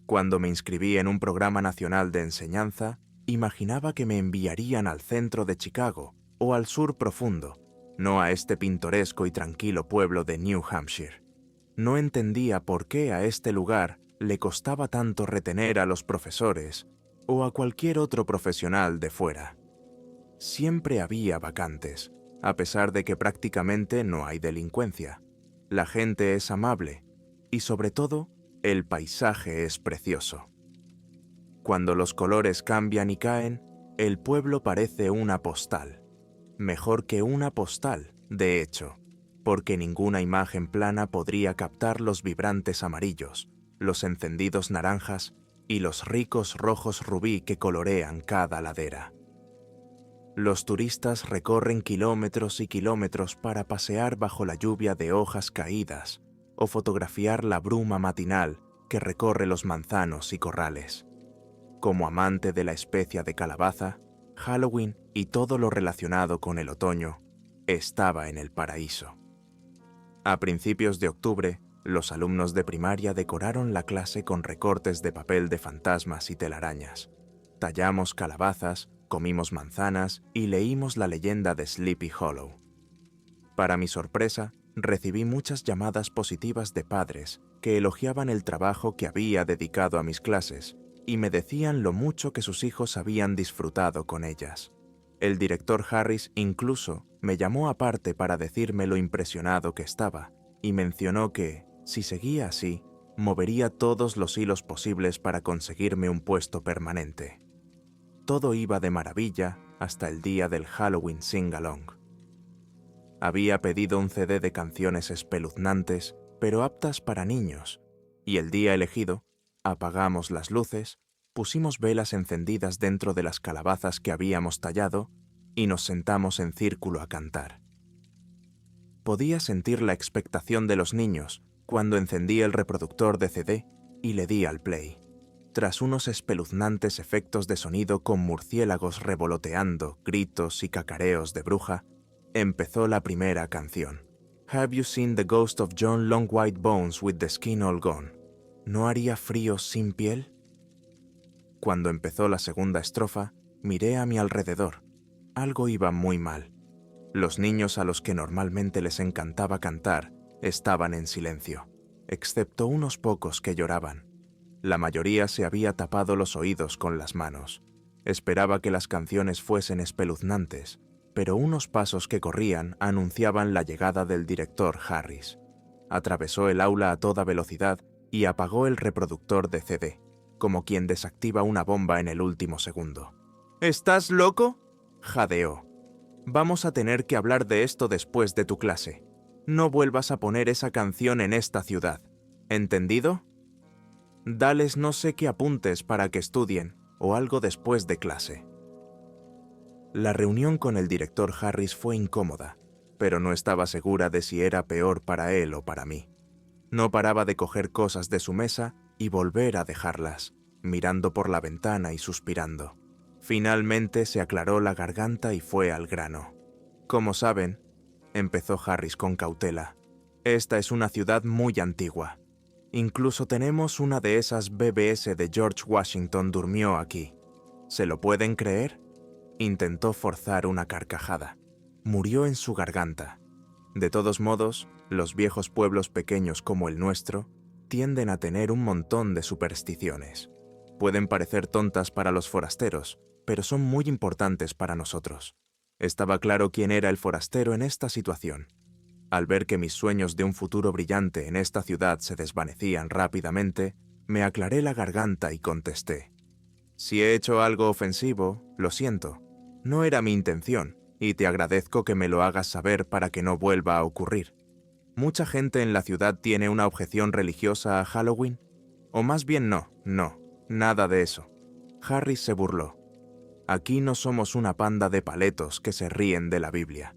Cuando me inscribí en un programa nacional de enseñanza, imaginaba que me enviarían al centro de Chicago o al sur profundo, no a este pintoresco y tranquilo pueblo de New Hampshire. No entendía por qué a este lugar le costaba tanto retener a los profesores o a cualquier otro profesional de fuera. Siempre había vacantes, a pesar de que prácticamente no hay delincuencia. La gente es amable y, sobre todo, el paisaje es precioso. Cuando los colores cambian y caen, el pueblo parece una postal. Mejor que una postal, de hecho, porque ninguna imagen plana podría captar los vibrantes amarillos, los encendidos naranjas y los ricos rojos rubí que colorean cada ladera. Los turistas recorren kilómetros y kilómetros para pasear bajo la lluvia de hojas caídas o fotografiar la bruma matinal que recorre los manzanos y corrales. Como amante de la especia de calabaza, Halloween y todo lo relacionado con el otoño, estaba en el paraíso. A principios de octubre, los alumnos de primaria decoraron la clase con recortes de papel de fantasmas y telarañas. Tallamos calabazas, comimos manzanas y leímos la leyenda de Sleepy Hollow. Para mi sorpresa, recibí muchas llamadas positivas de padres que elogiaban el trabajo que había dedicado a mis clases y me decían lo mucho que sus hijos habían disfrutado con ellas. El director Harris incluso me llamó aparte para decirme lo impresionado que estaba y mencionó que, si seguía así, movería todos los hilos posibles para conseguirme un puesto permanente. Todo iba de maravilla hasta el día del Halloween Sing-Along. Había pedido un CD de canciones espeluznantes, pero aptas para niños, y el día elegido, apagamos las luces, pusimos velas encendidas dentro de las calabazas que habíamos tallado y nos sentamos en círculo a cantar. Podía sentir la expectación de los niños cuando encendí el reproductor de CD y le di al play. Tras unos espeluznantes efectos de sonido con murciélagos revoloteando, gritos y cacareos de bruja, empezó la primera canción. Have you seen the ghost of John Long White Bones with the skin all gone? ¿No haría frío sin piel? Cuando empezó la segunda estrofa, miré a mi alrededor. Algo iba muy mal. Los niños a los que normalmente les encantaba cantar estaban en silencio, excepto unos pocos que lloraban. La mayoría se había tapado los oídos con las manos. Esperaba que las canciones fuesen espeluznantes, pero unos pasos que corrían anunciaban la llegada del director Harris. Atravesó el aula a toda velocidad y apagó el reproductor de CD, como quien desactiva una bomba en el último segundo. ¿Estás loco?, jadeó. Vamos a tener que hablar de esto después de tu clase. No vuelvas a poner esa canción en esta ciudad. ¿Entendido? Dales no sé qué apuntes para que estudien o algo después de clase. La reunión con el director Harris fue incómoda, pero no estaba segura de si era peor para él o para mí. No paraba de coger cosas de su mesa y volver a dejarlas, mirando por la ventana y suspirando. Finalmente se aclaró la garganta y fue al grano. Como saben, empezó Harris con cautela, esta es una ciudad muy antigua. Incluso tenemos una de esas BBS de George Washington durmió aquí. ¿Se lo pueden creer? Intentó forzar una carcajada. Murió en su garganta. De todos modos, los viejos pueblos pequeños como el nuestro tienden a tener un montón de supersticiones. Pueden parecer tontas para los forasteros, pero son muy importantes para nosotros. Estaba claro quién era el forastero en esta situación. Al ver que mis sueños de un futuro brillante en esta ciudad se desvanecían rápidamente, me aclaré la garganta y contesté. Si he hecho algo ofensivo, lo siento. No era mi intención, y te agradezco que me lo hagas saber para que no vuelva a ocurrir. ¿Mucha gente en la ciudad tiene una objeción religiosa a Halloween? O más bien no, nada de eso. Harris se burló. Aquí no somos una panda de paletos que se ríen de la Biblia.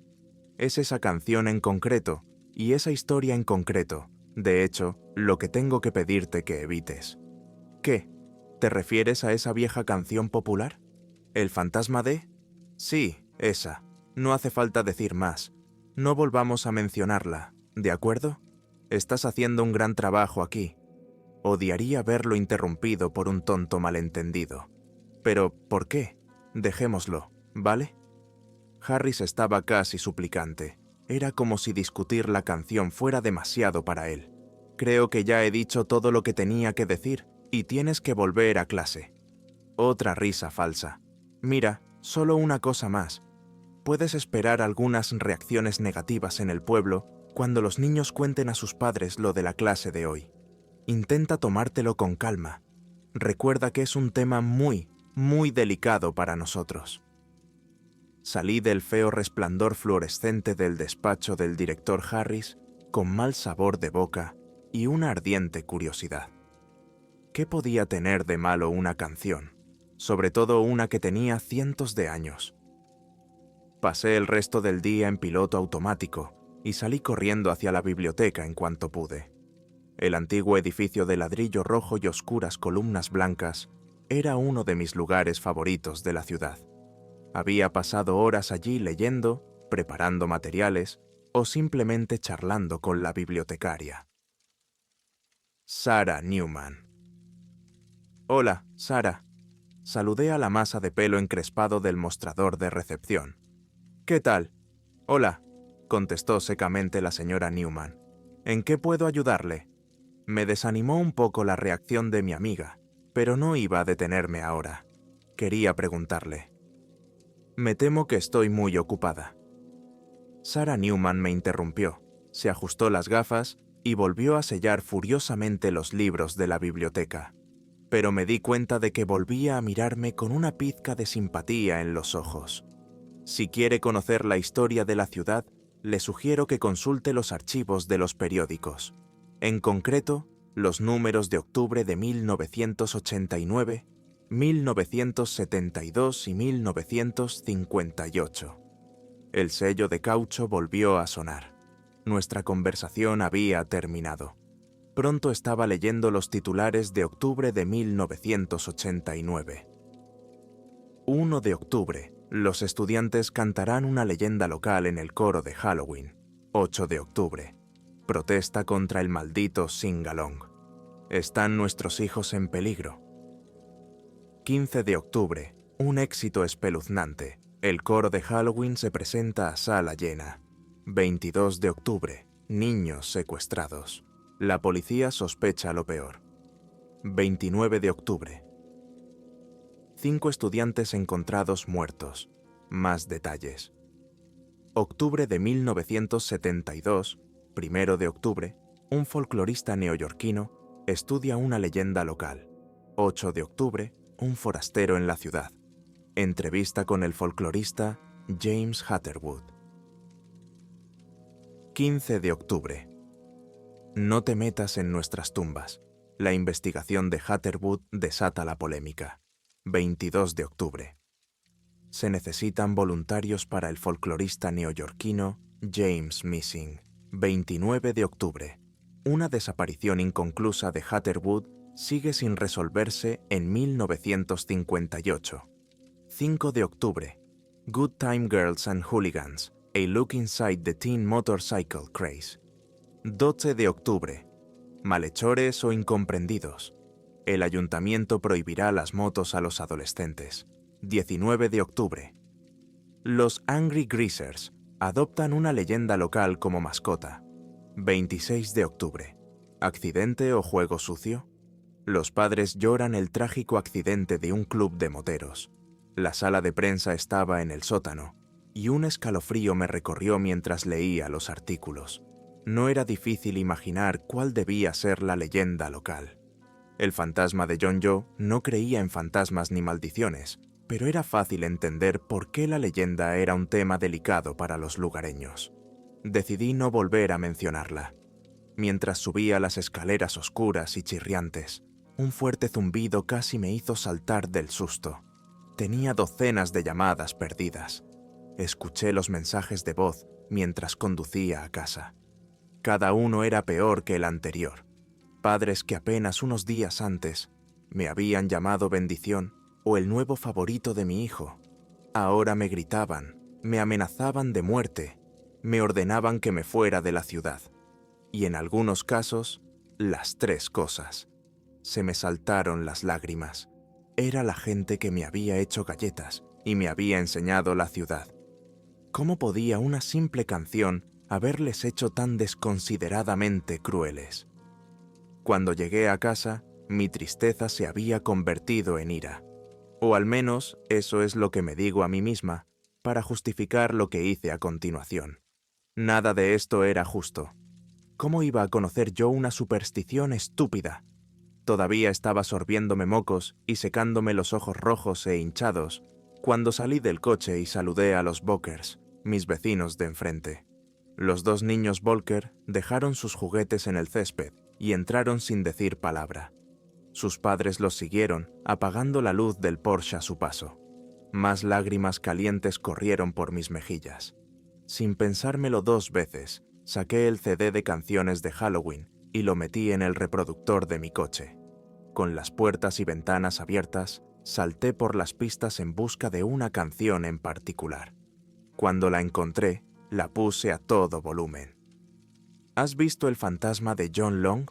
Es esa canción en concreto y esa historia en concreto, de hecho, lo que tengo que pedirte que evites. ¿Qué? ¿Te refieres a esa vieja canción popular? ¿El fantasma de? Sí, esa. No hace falta decir más. No volvamos a mencionarla, ¿de acuerdo? Estás haciendo un gran trabajo aquí. Odiaría verlo interrumpido por un tonto malentendido. Pero, ¿por qué? Dejémoslo, ¿vale? Harris estaba casi suplicante. Era como si discutir la canción fuera demasiado para él. Creo que ya he dicho todo lo que tenía que decir y tienes que volver a clase. Otra risa falsa. Mira, solo una cosa más. Puedes esperar algunas reacciones negativas en el pueblo cuando los niños cuenten a sus padres lo de la clase de hoy. Intenta tomártelo con calma. Recuerda que es un tema muy, muy delicado para nosotros. Salí del feo resplandor fluorescente del despacho del director Harris con mal sabor de boca y una ardiente curiosidad. ¿Qué podía tener de malo una canción, sobre todo una que tenía cientos de años? Pasé el resto del día en piloto automático y salí corriendo hacia la biblioteca en cuanto pude. El antiguo edificio de ladrillo rojo y oscuras columnas blancas era uno de mis lugares favoritos de la ciudad. Había pasado horas allí leyendo, preparando materiales o simplemente charlando con la bibliotecaria. Sarah Newman. Hola, Sarah. Saludé a la masa de pelo encrespado del mostrador de recepción. ¿Qué tal? Hola, contestó secamente la señora Newman. ¿En qué puedo ayudarle? Me desanimó un poco la reacción de mi amiga, pero no iba a detenerme ahora. Quería preguntarle. Me temo que estoy muy ocupada. Sarah Newman me interrumpió, se ajustó las gafas y volvió a sellar furiosamente los libros de la biblioteca. Pero me di cuenta de que volvía a mirarme con una pizca de simpatía en los ojos. Si quiere conocer la historia de la ciudad, le sugiero que consulte los archivos de los periódicos. En concreto, los números de octubre de 1989, 1972 y 1958. El sello de caucho volvió a sonar. Nuestra conversación había terminado. Pronto estaba leyendo los titulares de octubre de 1989. 1 de octubre. Los estudiantes cantarán una leyenda local en el coro de Halloween. 8 de octubre. Protesta contra el maldito sing-along. Están nuestros hijos en peligro. 15 de octubre. Un éxito espeluznante. El coro de Halloween se presenta a sala llena. 22 de octubre. Niños secuestrados. La policía sospecha lo peor. 29 de octubre. 5 estudiantes encontrados muertos. Más detalles. Octubre de 1972, 1 de octubre, un folclorista neoyorquino estudia una leyenda local. 8 de octubre, un forastero en la ciudad. Entrevista con el folclorista James Hatterwood. 15 de octubre. No te metas en nuestras tumbas. La investigación de Hatterwood desata la polémica. 22 de octubre. Se necesitan voluntarios para el folclorista neoyorquino James Missing. 29 de octubre. Una desaparición inconclusa de Hatterwood sigue sin resolverse en 1958. 5 de octubre. Good Time Girls and Hooligans. A Look Inside the Teen Motorcycle Craze. 12 de octubre. Malhechores o incomprendidos. El ayuntamiento prohibirá las motos a los adolescentes. 19 de octubre. Los Angry Greasers adoptan una leyenda local como mascota. 26 de octubre. ¿Accidente o juego sucio? Los padres lloran el trágico accidente de un club de moteros. La sala de prensa estaba en el sótano, y un escalofrío me recorrió mientras leía los artículos. No era difícil imaginar cuál debía ser la leyenda local. El fantasma de John Joe no creía en fantasmas ni maldiciones, pero era fácil entender por qué la leyenda era un tema delicado para los lugareños. Decidí no volver a mencionarla. Mientras subía las escaleras oscuras y chirriantes, un fuerte zumbido casi me hizo saltar del susto. Tenía docenas de llamadas perdidas. Escuché los mensajes de voz mientras conducía a casa. Cada uno era peor que el anterior. Padres que apenas unos días antes me habían llamado bendición o el nuevo favorito de mi hijo. Ahora me gritaban, me amenazaban de muerte, me ordenaban que me fuera de la ciudad. Y en algunos casos, las tres cosas. Se me saltaron las lágrimas. Era la gente que me había hecho galletas y me había enseñado la ciudad. ¿Cómo podía una simple canción haberles hecho tan desconsideradamente crueles? Cuando llegué a casa, mi tristeza se había convertido en ira. O al menos eso es lo que me digo a mí misma para justificar lo que hice a continuación. Nada de esto era justo. ¿Cómo iba a conocer yo una superstición estúpida? Todavía estaba sorbiéndome mocos y secándome los ojos rojos e hinchados cuando salí del coche y saludé a los Bokers, mis vecinos de enfrente. Los dos niños Volker dejaron sus juguetes en el césped y entraron sin decir palabra. Sus padres los siguieron, apagando la luz del Porsche a su paso. Más lágrimas calientes corrieron por mis mejillas. Sin pensármelo 2 veces, saqué el CD de canciones de Halloween y lo metí en el reproductor de mi coche. Con las puertas y ventanas abiertas, salté por las pistas en busca de una canción en particular. Cuando la encontré, la puse a todo volumen. ¿Has visto El fantasma de John Long?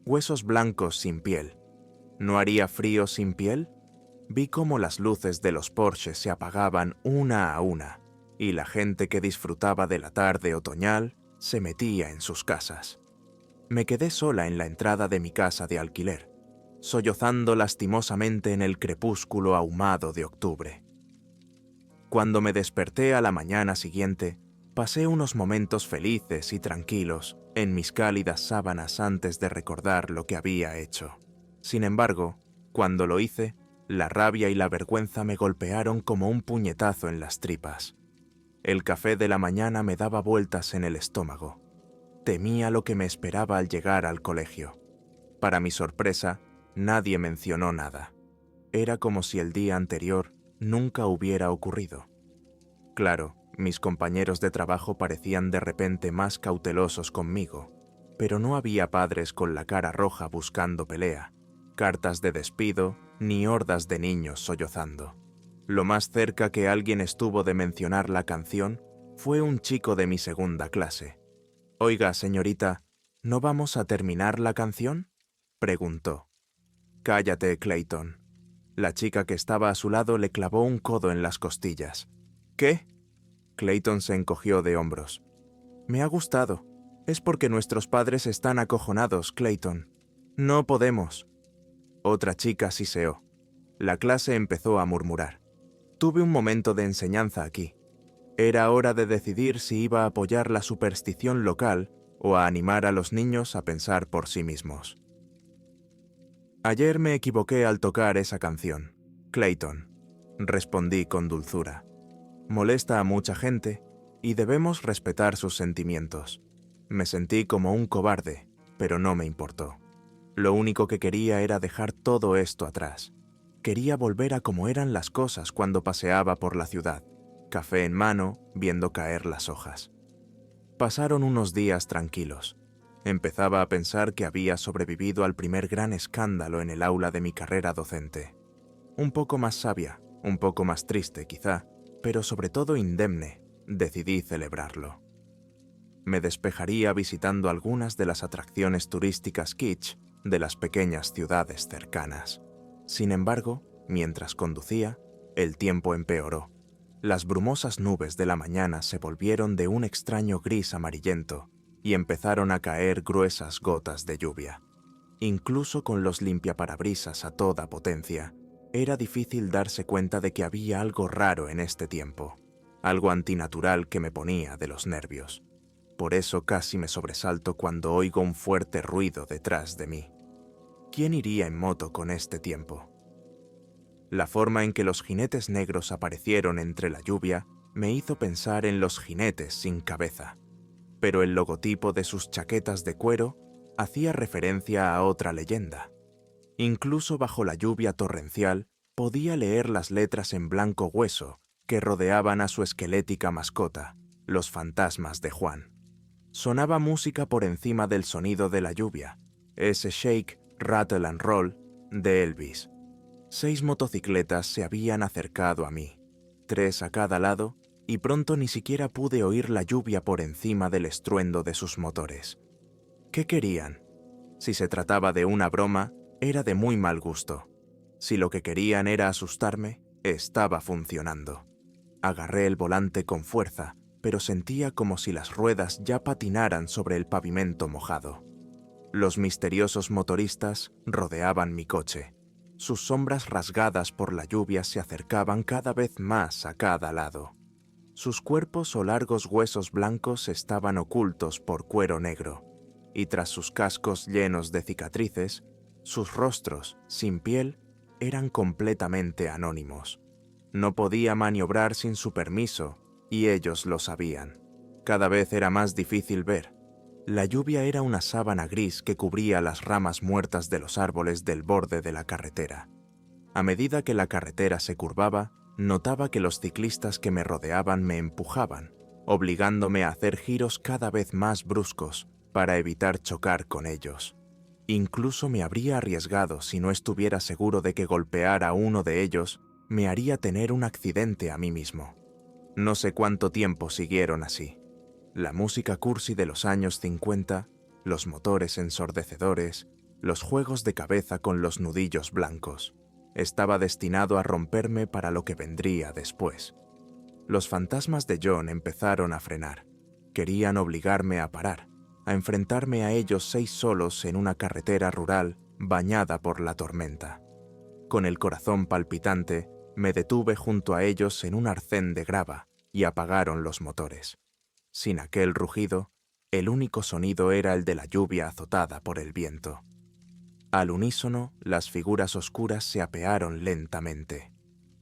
Huesos blancos sin piel. ¿No haría frío sin piel? Vi cómo las luces de los Porsches se apagaban una a una, y la gente que disfrutaba de la tarde otoñal se metía en sus casas. Me quedé sola en la entrada de mi casa de alquiler, sollozando lastimosamente en el crepúsculo ahumado de octubre. Cuando me desperté a la mañana siguiente, pasé unos momentos felices y tranquilos en mis cálidas sábanas antes de recordar lo que había hecho. Sin embargo, cuando lo hice, la rabia y la vergüenza me golpearon como un puñetazo en las tripas. El café de la mañana me daba vueltas en el estómago. Temía lo que me esperaba al llegar al colegio. Para mi sorpresa, nadie mencionó nada. Era como si el día anterior nunca hubiera ocurrido. Claro, mis compañeros de trabajo parecían de repente más cautelosos conmigo, pero no había padres con la cara roja buscando pelea, cartas de despido, ni hordas de niños sollozando. Lo más cerca que alguien estuvo de mencionar la canción fue un chico de mi segunda clase. «Oiga, señorita, ¿no vamos a terminar la canción?», preguntó. «Cállate, Clayton». La chica que estaba a su lado le clavó un codo en las costillas. «¿Qué?». Clayton se encogió de hombros. «Me ha gustado. Es porque nuestros padres están acojonados, Clayton. No podemos». Otra chica siseó. La clase empezó a murmurar. Tuve un momento de enseñanza aquí. Era hora de decidir si iba a apoyar la superstición local o a animar a los niños a pensar por sí mismos. «Ayer me equivoqué al tocar esa canción, Clayton», respondí con dulzura. «Molesta a mucha gente y debemos respetar sus sentimientos». Me sentí como un cobarde, pero no me importó. Lo único que quería era dejar todo esto atrás. Quería volver a como eran las cosas cuando paseaba por la ciudad, café en mano, viendo caer las hojas. Pasaron unos días tranquilos. Empezaba a pensar que había sobrevivido al primer gran escándalo en el aula de mi carrera docente. Un poco más sabia, un poco más triste quizá, pero sobre todo indemne, decidí celebrarlo. Me despejaría visitando algunas de las atracciones turísticas kitsch de las pequeñas ciudades cercanas. Sin embargo, mientras conducía, el tiempo empeoró. Las brumosas nubes de la mañana se volvieron de un extraño gris amarillento y empezaron a caer gruesas gotas de lluvia. Incluso con los limpiaparabrisas a toda potencia, era difícil darse cuenta de que había algo raro en este tiempo, algo antinatural que me ponía de los nervios. Por eso casi me sobresalto cuando oigo un fuerte ruido detrás de mí. ¿Quién iría en moto con este tiempo? La forma en que los jinetes negros aparecieron entre la lluvia me hizo pensar en los jinetes sin cabeza, pero el logotipo de sus chaquetas de cuero hacía referencia a otra leyenda. Incluso bajo la lluvia torrencial podía leer las letras en blanco hueso que rodeaban a su esquelética mascota, los fantasmas de Juan. Sonaba música por encima del sonido de la lluvia, ese shake, rattle and roll de Elvis. 6 motocicletas se habían acercado a mí, 3 a cada lado, y pronto ni siquiera pude oír la lluvia por encima del estruendo de sus motores. ¿Qué querían? Si se trataba de una broma, Era de muy mal gusto. Si lo que querían era asustarme, estaba funcionando. Agarré el volante con fuerza, pero sentía como si las ruedas ya patinaran sobre el pavimento mojado. Los misteriosos motoristas rodeaban mi coche. Sus sombras rasgadas por la lluvia se acercaban cada vez más a cada lado. Sus cuerpos o largos huesos blancos estaban ocultos por cuero negro, y tras sus cascos llenos de cicatrices, sus rostros, sin piel, eran completamente anónimos. No podía maniobrar sin su permiso, y ellos lo sabían. Cada vez era más difícil ver. La lluvia era una sábana gris que cubría las ramas muertas de los árboles del borde de la carretera. A medida que la carretera se curvaba, notaba que los ciclistas que me rodeaban me empujaban, obligándome a hacer giros cada vez más bruscos para evitar chocar con ellos. Incluso me habría arriesgado si no estuviera seguro de que golpear a uno de ellos me haría tener un accidente a mí mismo. No sé cuánto tiempo siguieron así. La música cursi de los años 50, los motores ensordecedores, los juegos de cabeza con los nudillos blancos. Estaba destinado a romperme para lo que vendría después. Los fantasmas de John empezaron a frenar. Querían obligarme a parar, a enfrentarme a ellos 6 solos en una carretera rural bañada por la tormenta. Con el corazón palpitante, me detuve junto a ellos en un arcén de grava y apagaron los motores. Sin aquel rugido, el único sonido era el de la lluvia azotada por el viento. Al unísono, las figuras oscuras se apearon lentamente.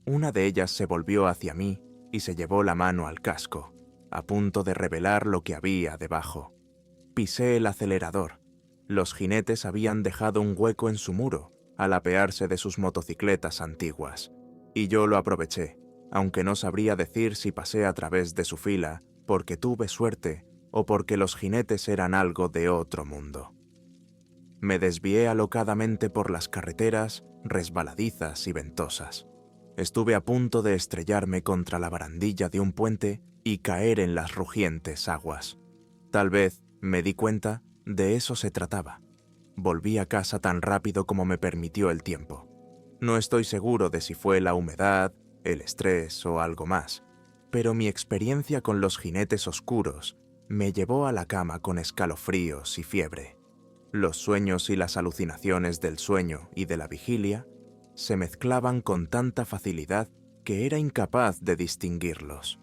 Una de ellas se volvió hacia mí y se llevó la mano al casco, a punto de revelar lo que había debajo. Pisé el acelerador. Los jinetes habían dejado un hueco en su muro al apearse de sus motocicletas antiguas, y yo lo aproveché, aunque no sabría decir si pasé a través de su fila porque tuve suerte o porque los jinetes eran algo de otro mundo. Me desvié alocadamente por las carreteras resbaladizas y ventosas. Estuve a punto de estrellarme contra la barandilla de un puente y caer en las rugientes aguas. Tal vez, me di cuenta, de eso se trataba. Volví a casa tan rápido como me permitió el tiempo. No estoy seguro de si fue la humedad, el estrés o algo más, pero mi experiencia con los jinetes oscuros me llevó a la cama con escalofríos y fiebre. Los sueños y las alucinaciones del sueño y de la vigilia se mezclaban con tanta facilidad que era incapaz de distinguirlos,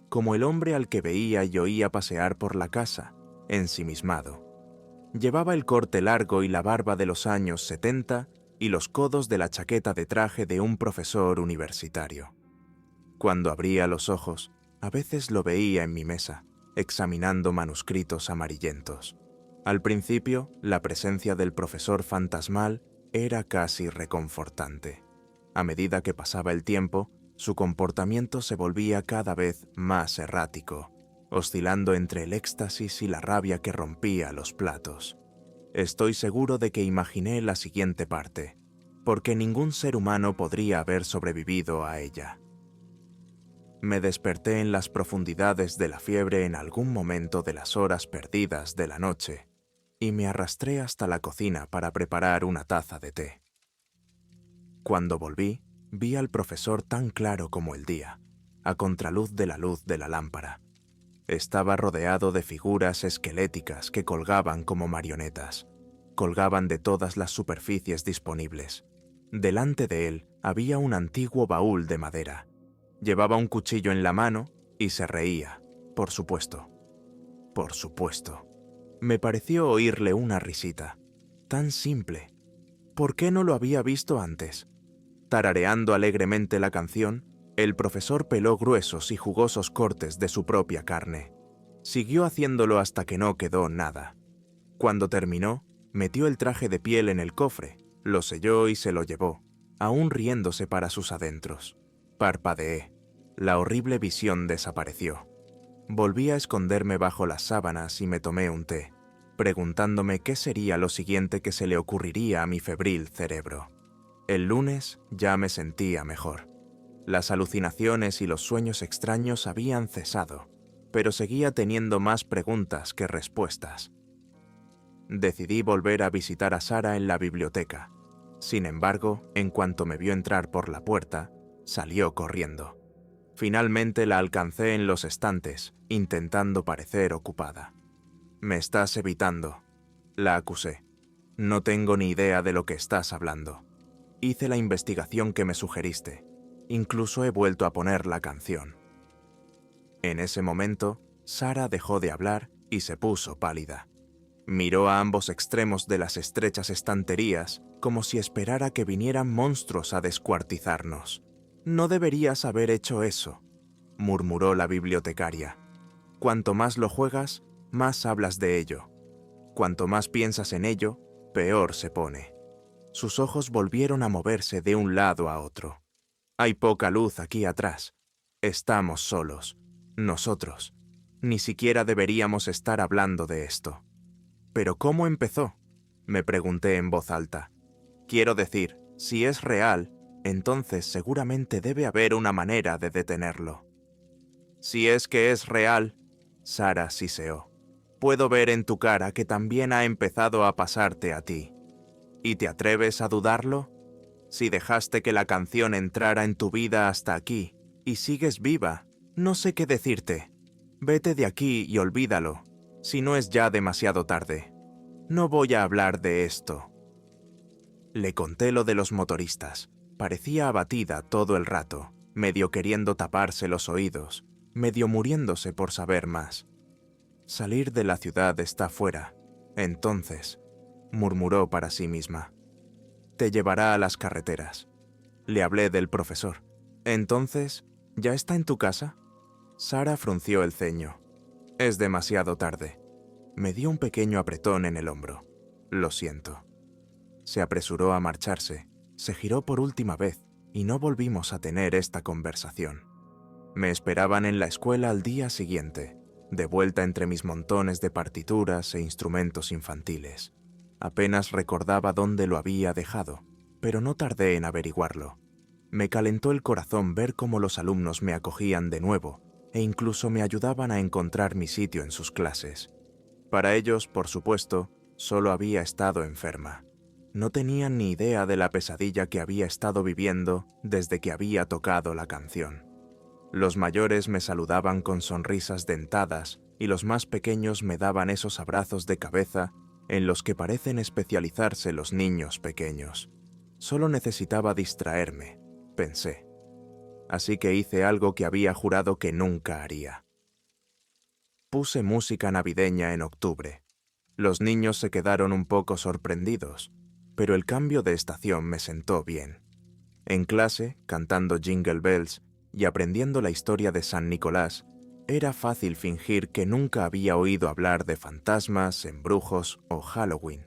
como el hombre al que veía y oía pasear por la casa, ensimismado. Llevaba el corte largo y la barba de los años 70 y los codos de la chaqueta de traje de un profesor universitario. Cuando abría los ojos, a veces lo veía en mi mesa, examinando manuscritos amarillentos. Al principio, la presencia del profesor fantasmal era casi reconfortante. A medida que pasaba el tiempo, su comportamiento se volvía cada vez más errático, oscilando entre el éxtasis y la rabia que rompía los platos. Estoy seguro de que imaginé la siguiente parte, porque ningún ser humano podría haber sobrevivido a ella. Me desperté en las profundidades de la fiebre en algún momento de las horas perdidas de la noche y me arrastré hasta la cocina para preparar una taza de té. Cuando volví, vi al profesor tan claro como el día, a contraluz de la luz de la lámpara. Estaba rodeado de figuras esqueléticas que colgaban como marionetas. Colgaban de todas las superficies disponibles. Delante de él había un antiguo baúl de madera. Llevaba un cuchillo en la mano y se reía, por supuesto. Por supuesto. Me pareció oírle una risita. Tan simple. ¿Por qué no lo había visto antes? Tarareando alegremente la canción, el profesor peló gruesos y jugosos cortes de su propia carne. Siguió haciéndolo hasta que no quedó nada. Cuando terminó, metió el traje de piel en el cofre, lo selló y se lo llevó, aún riéndose para sus adentros. Parpadeé. La horrible visión desapareció. Volví a esconderme bajo las sábanas y me tomé un té, preguntándome qué sería lo siguiente que se le ocurriría a mi febril cerebro. El lunes ya me sentía mejor. Las alucinaciones y los sueños extraños habían cesado, pero seguía teniendo más preguntas que respuestas. Decidí volver a visitar a Sara en la biblioteca. Sin embargo, en cuanto me vio entrar por la puerta, salió corriendo. Finalmente la alcancé en los estantes, intentando parecer ocupada. «Me estás evitando», la acusé. «No tengo ni idea de lo que estás hablando. Hice la investigación que me sugeriste. Incluso he vuelto a poner la canción». En ese momento, Sara dejó de hablar y se puso pálida. Miró a ambos extremos de las estrechas estanterías como si esperara que vinieran monstruos a descuartizarnos. «No deberías haber hecho eso», murmuró la bibliotecaria. «Cuanto más lo juegas, más hablas de ello. Cuanto más piensas en ello, peor se pone». Sus ojos volvieron a moverse de un lado a otro. «Hay poca luz aquí atrás. Estamos solos. Nosotros. Ni siquiera deberíamos estar hablando de esto». «¿Pero cómo empezó?», me pregunté en voz alta. «Quiero decir, si es real, entonces seguramente debe haber una manera de detenerlo». «Si es que es real», Sara siseó, «puedo ver en tu cara que también ha empezado a pasarte a ti. ¿Y te atreves a dudarlo? Si dejaste que la canción entrara en tu vida hasta aquí, y sigues viva, no sé qué decirte. Vete de aquí y olvídalo, si no es ya demasiado tarde. No voy a hablar de esto». Le conté lo de los motoristas. Parecía abatida todo el rato, medio queriendo taparse los oídos, medio muriéndose por saber más. «Salir de la ciudad está fuera. Entonces», murmuró para sí misma, «te llevará a las carreteras». Le hablé del profesor. «Entonces, ¿ya está en tu casa?». Sara frunció el ceño. «Es demasiado tarde». Me dio un pequeño apretón en el hombro. «Lo siento». Se apresuró a marcharse, se giró por última vez y no volvimos a tener esta conversación. Me esperaban en la escuela al día siguiente, de vuelta entre mis montones de partituras e instrumentos infantiles. Apenas recordaba dónde lo había dejado, pero no tardé en averiguarlo. Me calentó el corazón ver cómo los alumnos me acogían de nuevo e incluso me ayudaban a encontrar mi sitio en sus clases. Para ellos, por supuesto, solo había estado enferma. No tenían ni idea de la pesadilla que había estado viviendo desde que había tocado la canción. Los mayores me saludaban con sonrisas dentadas y los más pequeños me daban esos abrazos de cabeza en los que parecen especializarse los niños pequeños. Solo necesitaba distraerme, pensé. Así que hice algo que había jurado que nunca haría. Puse música navideña en octubre. Los niños se quedaron un poco sorprendidos, pero el cambio de estación me sentó bien. En clase, cantando Jingle Bells y aprendiendo la historia de San Nicolás, era fácil fingir que nunca había oído hablar de fantasmas, embrujos o Halloween.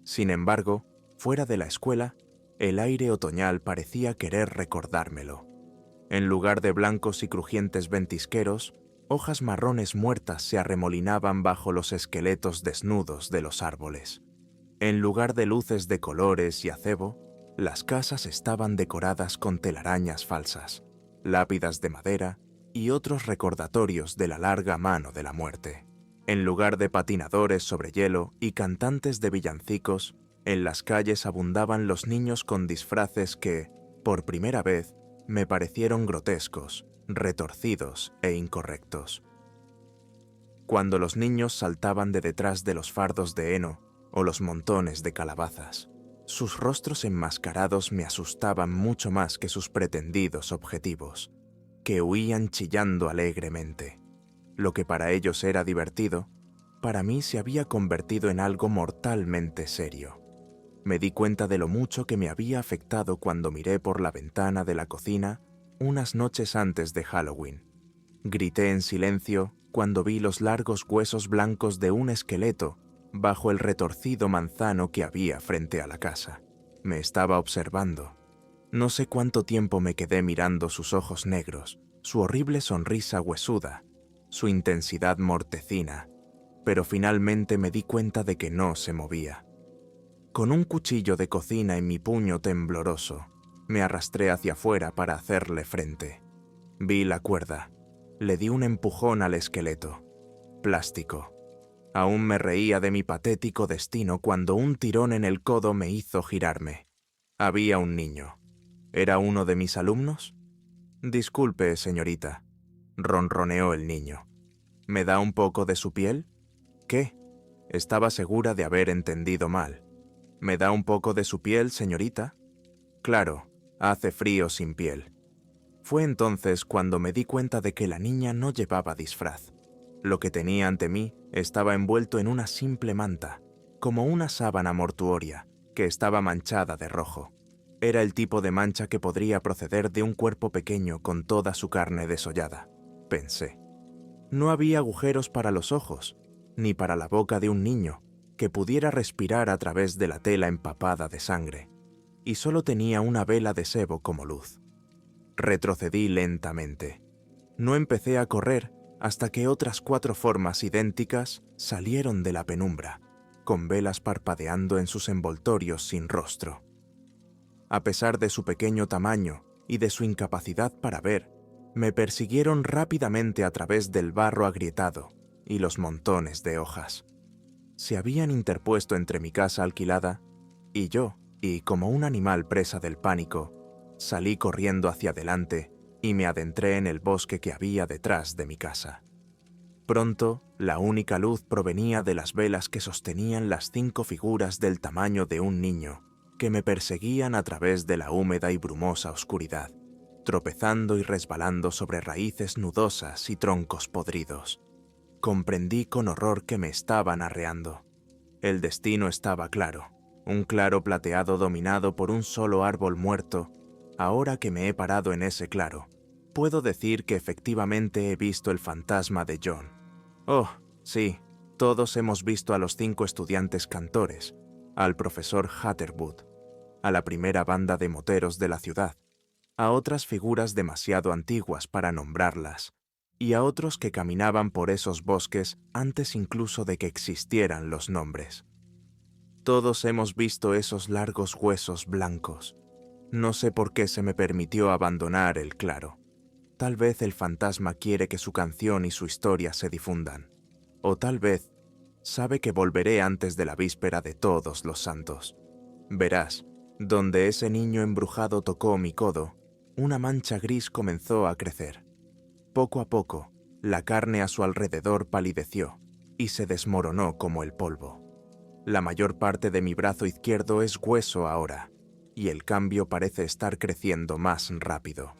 Sin embargo, fuera de la escuela, el aire otoñal parecía querer recordármelo. En lugar de blancos y crujientes ventisqueros, hojas marrones muertas se arremolinaban bajo los esqueletos desnudos de los árboles. En lugar de luces de colores y acebo, las casas estaban decoradas con telarañas falsas, lápidas de madera y otros recordatorios de la larga mano de la muerte. En lugar de patinadores sobre hielo y cantantes de villancicos, en las calles abundaban los niños con disfraces que, por primera vez, me parecieron grotescos, retorcidos e incorrectos. Cuando los niños saltaban de detrás de los fardos de heno o los montones de calabazas, sus rostros enmascarados me asustaban mucho más que sus pretendidos objetivos, que huían chillando alegremente. Lo que para ellos era divertido, para mí se había convertido en algo mortalmente serio. Me di cuenta de lo mucho que me había afectado cuando miré por la ventana de la cocina unas noches antes de Halloween. Grité en silencio cuando vi los largos huesos blancos de un esqueleto bajo el retorcido manzano que había frente a la casa. Me estaba observando. No sé cuánto tiempo me quedé mirando sus ojos negros, su horrible sonrisa huesuda, su intensidad mortecina, pero finalmente me di cuenta de que no se movía. Con un cuchillo de cocina en mi puño tembloroso, me arrastré hacia afuera para hacerle frente. Vi la cuerda. Le di un empujón al esqueleto. Plástico. Aún me reía de mi patético destino cuando un tirón en el codo me hizo girarme. Había un niño. ¿Era uno de mis alumnos? Disculpe, señorita, ronroneó el niño. ¿Me da un poco de su piel? ¿Qué? Estaba segura de haber entendido mal. ¿Me da un poco de su piel, señorita? Claro, hace frío sin piel. Fue entonces cuando me di cuenta de que la niña no llevaba disfraz. Lo que tenía ante mí estaba envuelto en una simple manta, como una sábana mortuoria, que estaba manchada de rojo. Era el tipo de mancha que podría proceder de un cuerpo pequeño con toda su carne desollada, pensé. No había agujeros para los ojos, ni para la boca de un niño, que pudiera respirar a través de la tela empapada de sangre, y solo tenía una vela de sebo como luz. Retrocedí lentamente. No empecé a correr hasta que otras 4 formas idénticas salieron de la penumbra, con velas parpadeando en sus envoltorios sin rostro. A pesar de su pequeño tamaño y de su incapacidad para ver, me persiguieron rápidamente a través del barro agrietado y los montones de hojas. Se habían interpuesto entre mi casa alquilada y yo, y como un animal presa del pánico, salí corriendo hacia adelante y me adentré en el bosque que había detrás de mi casa. Pronto, la única luz provenía de las velas que sostenían las 5 figuras del tamaño de un niño que me perseguían a través de la húmeda y brumosa oscuridad, tropezando y resbalando sobre raíces nudosas y troncos podridos. Comprendí con horror que me estaban arreando. El destino estaba claro, un claro plateado dominado por un solo árbol muerto. Ahora que me he parado en ese claro, puedo decir que efectivamente he visto el fantasma de John. Oh, sí, todos hemos visto a los 5 estudiantes cantores, al profesor Hatterwood, a la primera banda de moteros de la ciudad, a otras figuras demasiado antiguas para nombrarlas, y a otros que caminaban por esos bosques antes incluso de que existieran los nombres. Todos hemos visto esos largos huesos blancos. No sé por qué se me permitió abandonar el claro. Tal vez el fantasma quiere que su canción y su historia se difundan. O tal vez sabe que volveré antes de la víspera de Todos los Santos. Verás, donde ese niño embrujado tocó mi codo, una mancha gris comenzó a crecer. Poco a poco, la carne a su alrededor palideció y se desmoronó como el polvo. La mayor parte de mi brazo izquierdo es hueso ahora, y el cambio parece estar creciendo más rápido.